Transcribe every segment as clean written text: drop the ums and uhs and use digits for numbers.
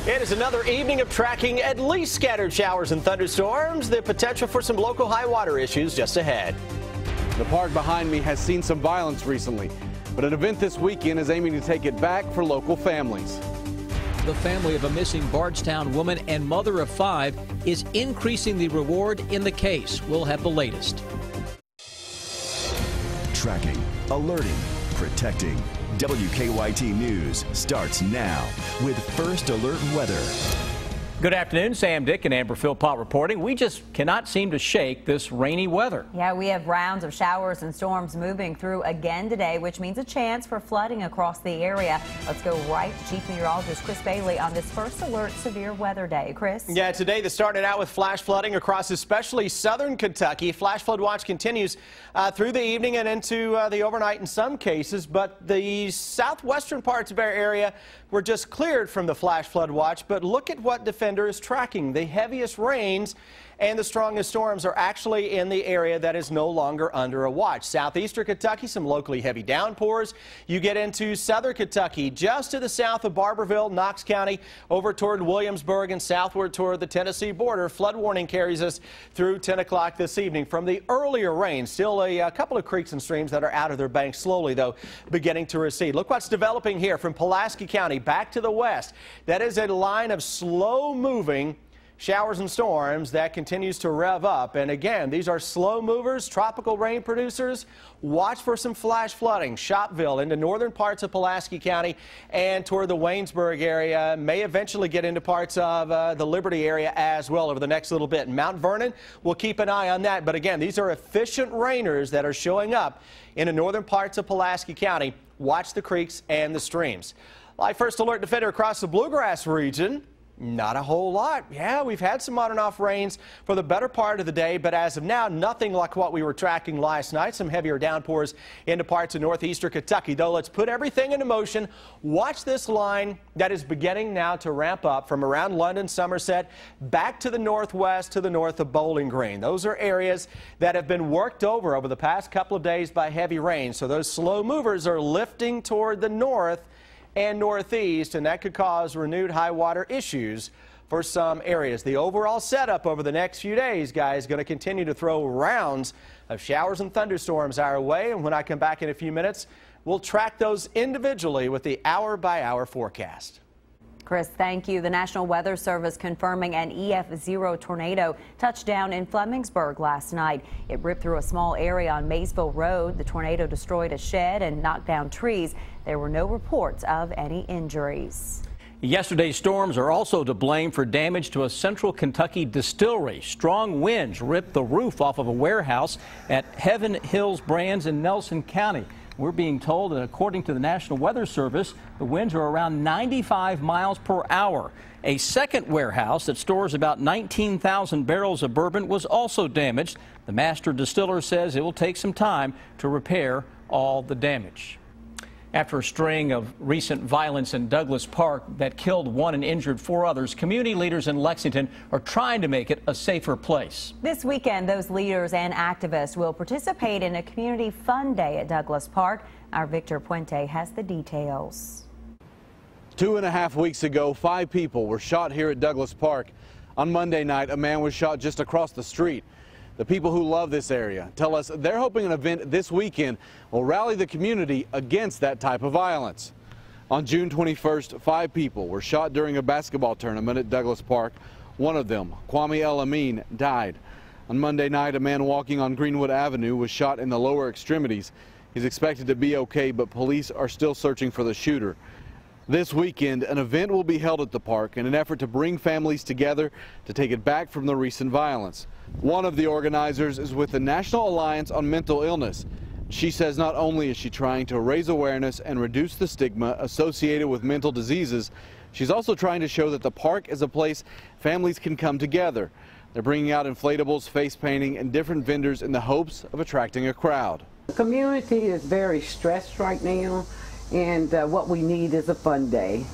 It is another evening of tracking at least scattered showers and thunderstorms. The potential for some local high water issues just ahead. The park behind me has seen some violence recently, but an event this weekend is aiming to take it back for local families. The family of a missing Bardstown woman and mother of 5 is increasing the reward in the case. We'll have the latest. Tracking, alerting, protecting. WKYT News starts now with First Alert Weather. Good afternoon. Sam Dick and Amber Philpott reporting. We just cannot seem to shake this rainy weather. Yeah, we have rounds of showers and storms moving through again today, which means a chance for flooding across the area. Let's go right to Chief Meteorologist Chris Bailey on this First Alert severe weather day. Chris? Yeah, today they started out with flash flooding across especially southern Kentucky. Flash flood watch continues through the evening and into the overnight in some cases, but the southwestern parts of our area were just cleared from the flash flood watch. But look at what Defender is tracking. The heaviest rains and the strongest storms are actually in the area that is no longer under a watch. Southeastern Kentucky, some locally heavy downpours. You get into southern Kentucky, just to the south of Barberville, Knox County, over toward Williamsburg and southward toward the Tennessee border. Flood warning carries us through 10 o'clock this evening. From the earlier rain, still a couple of creeks and streams that are out of their banks slowly, though, beginning to recede. Look what's developing here from Pulaski County back to the west. That is a line of slow-moving showers and storms that continues to rev up. And again, these are slow movers, tropical rain producers. Watch for some flash flooding. Shopville into northern parts of Pulaski County and toward the Waynesburg area. May eventually get into parts of the Liberty area as well over the next little bit. Mount Vernon, we'll keep an eye on that. But again, these are efficient rainers that are showing up in the northern parts of Pulaski County. Watch the creeks and the streams. Like First Alert Defender across the Bluegrass region. Not a whole lot. Yeah, we've had some on and off rains for the better part of the day, but as of now, nothing like what we were tracking last night. Some heavier downpours into parts of northeastern Kentucky, though. Let's put everything into motion. Watch this line that is beginning now to ramp up from around London, Somerset, back to the northwest to the north of Bowling Green. Those are areas that have been worked over the past couple of days by heavy rain. So those slow movers are lifting toward the north and northeast, and that could cause renewed high water issues for some areas. The overall setup over the next few days, guys, going to continue to throw rounds of showers and thunderstorms our way. And when I come back in a few minutes, we'll track those individually with the hour-by-hour forecast. Chris, thank you. The National Weather Service confirming an EF0 tornado touched down in Flemingsburg last night. It ripped through a small area on Maysville Road. The tornado destroyed a shed and knocked down trees. There were no reports of any injuries. Yesterday's storms are also to blame for damage to a central Kentucky distillery. Strong winds ripped the roof off of a warehouse at Heaven Hills Brands in Nelson County. We're being told that according to the National Weather Service, the winds are around 95 miles per hour. A second warehouse that stores about 19,000 barrels of bourbon was also damaged. The master distiller says it will take some time to repair all the damage. After a string of recent violence in Douglas Park that killed 1 and injured 4 others, community leaders in Lexington are trying to make it a safer place. This weekend, those leaders and activists will participate in a community fun day at Douglas Park. Our Victor Puente has the details. 2.5 weeks ago, 5 people were shot here at Douglas Park. On Monday night, a man was shot just across the street. The people who love this area tell us they're hoping an event this weekend will rally the community against that type of violence. On June 21st, 5 people were shot during a basketball tournament at Douglas Park. One of them, Kwame El Amin, died. On Monday night, a man walking on Greenwood Avenue was shot in the lower extremities. He's expected to be okay, but police are still searching for the shooter. This weekend, an event will be held at the park in an effort to bring families together to take it back from the recent violence. One of the organizers is with the National Alliance on Mental Illness. She says not only is she trying to raise awareness and reduce the stigma associated with mental diseases, she's also trying to show that the park is a place families can come together. They're bringing out inflatables, face painting, and different vendors in the hopes of attracting a crowd. The community is very stressed right now, and what we need is a fun day.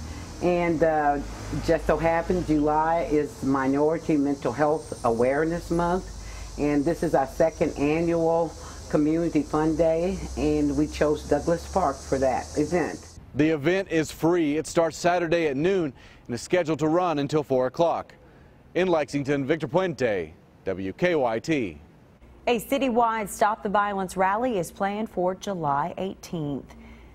And just so happens July is Minority Mental Health Awareness Month, and this is our 2nd annual Community Fun Day, and we chose Douglas Park for that event. The event is free. It starts Saturday at noon and is scheduled to run until 4 o'clock. In Lexington, Victor Puente, WKYT. A citywide Stop the Violence rally is planned for July 18th.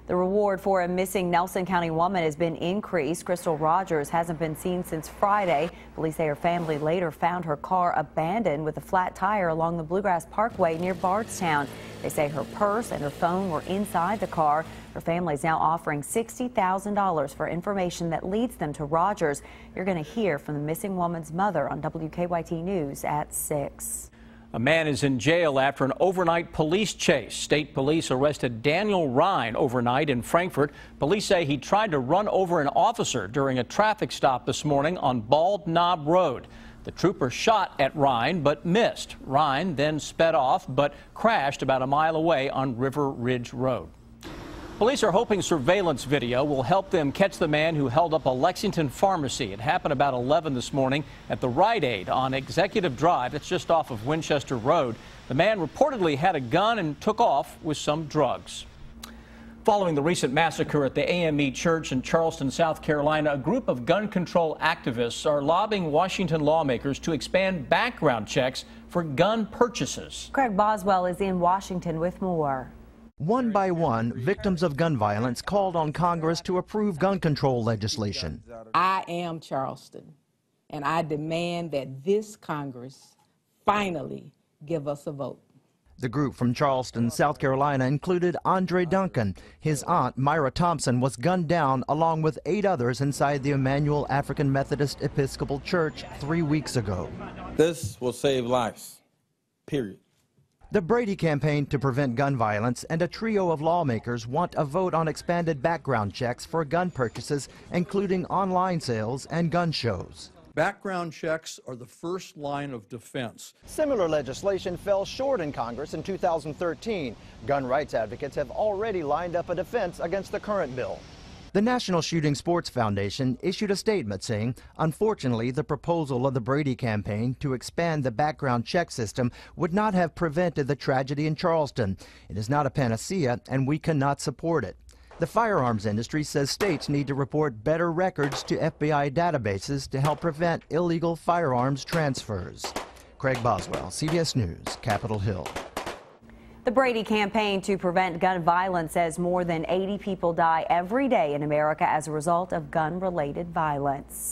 The reward for a missing Nelson County woman has been increased. Crystal Rogers hasn't been seen since Friday. Police say her family later found her car abandoned with a flat tire along the Bluegrass Parkway near Bardstown. They say her purse and her phone were inside the car. Her family is now offering $60,000 for information that leads them to Rogers. You're going to hear from the missing woman's mother on WKYT News at 6. A man is in jail after an overnight police chase. State police arrested Daniel Ryan overnight in Frankfort. Police say he tried to run over an officer during a traffic stop this morning on Bald Knob Road. The trooper shot at Ryan but missed. Ryan then sped off but crashed about a mile away on River Ridge Road. Police are hoping surveillance video will help them catch the man who held up a Lexington pharmacy. It happened about 11 this morning at the Rite Aid on Executive Drive. That's just off of Winchester Road. The man reportedly had a gun and took off with some drugs. Following the recent massacre at the AME Church in Charleston, South Carolina, a group of gun control activists are lobbying Washington lawmakers to expand background checks for gun purchases. Craig Boswell is in Washington with more. One by one, victims of gun violence called on Congress to approve gun control legislation. I am Charleston, and I demand that this Congress finally give us a vote. The group from Charleston, South Carolina included Andre Duncan. His aunt, Myra Thompson, was gunned down along with 8 others inside the Emmanuel African Methodist Episcopal Church 3 weeks ago. This will save lives, period. The Brady Campaign to Prevent Gun Violence and a trio of lawmakers want a vote on expanded background checks for gun purchases, including online sales and gun shows. Background checks are the first line of defense. Similar legislation fell short in Congress in 2013. Gun rights advocates have already lined up a defense against the current bill. The National Shooting Sports Foundation issued a statement saying, unfortunately, the proposal of the Brady campaign to expand the background check system would not have prevented the tragedy in Charleston. It is not a panacea, and we cannot support it. The firearms industry says states need to report better records to FBI databases to help prevent illegal firearms transfers. Craig Boswell, CBS News, Capitol Hill. The Brady Campaign to Prevent Gun Violence says more than 80 people die every day in America as a result of gun-related violence.